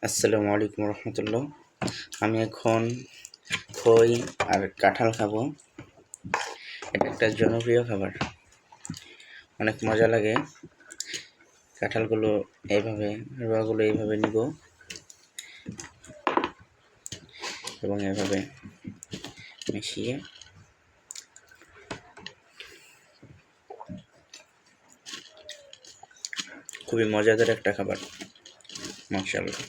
আসসালামু আলাইকুম রহমতুল্লাহ। আমি এখন খই আর কাঁঠাল খাবো। এটা একটা জনপ্রিয় খাবার, অনেক মজা লাগে। কাঁঠালগুলো এইভাবে, রোয়াগুলো এইভাবে নিব এবং এভাবে মিশিয়ে খুবই মজাদার একটা খাবার, মাশাআল্লাহ।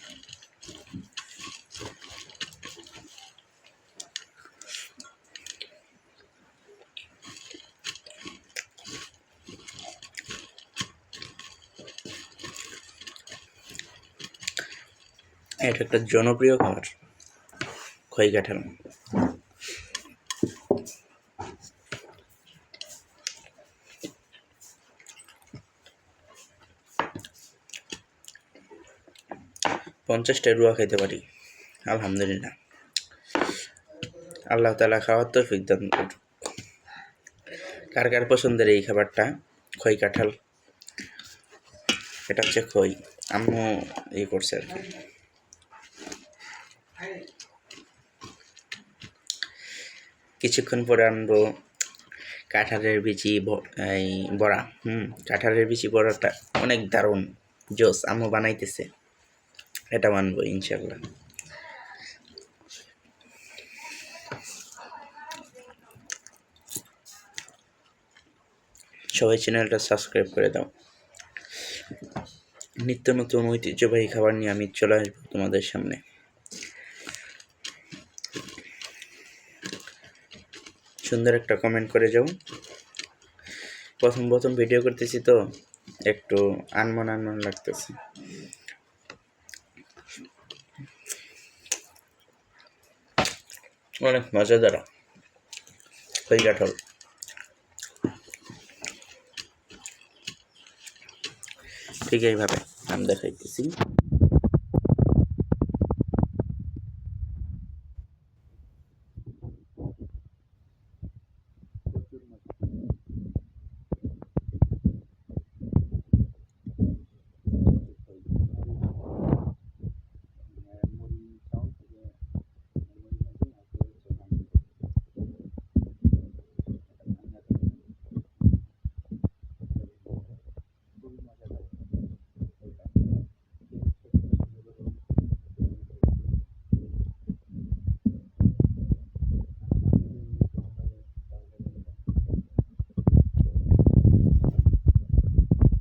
এটা একটা জনপ্রিয় খাবার, খই কাঁঠাল। পঞ্চাশটা রুয়া খাইতে পারি, আলহামদুলিল্লাহ। আল্লাহ তাআলা খাওয়ার তৌফিক দান করুন। কার কার পছন্দের এই খাবারটা, খই কাঁঠাল? এটা হচ্ছে খই, আম্মু করছে আর কি। কিছুক্ষণ পরে আনবো কাঁঠালের বিচি এই বড়া। কাঁঠালের বিচি বড়াটা অনেক দারুণ, জোস। আম্মু বানাইতেছে, এটা আনবো ইনশাল্লাহ। সবাই চ্যানেলটা সাবস্ক্রাইব করে দাও। নিত্য নতুন ঐতিহ্যবাহী খাবার নিয়ে আমি চলে আসবো তোমাদের সামনে। সুন্দর একটা কমেন্ট করে যাও। প্রথম ভিডিও করতেছি তো একটু আনমন লাগতেছে। অনেক মজাদার খই কাঁঠাল। ঠিক এইভাবে আমি দেখাইতেছি।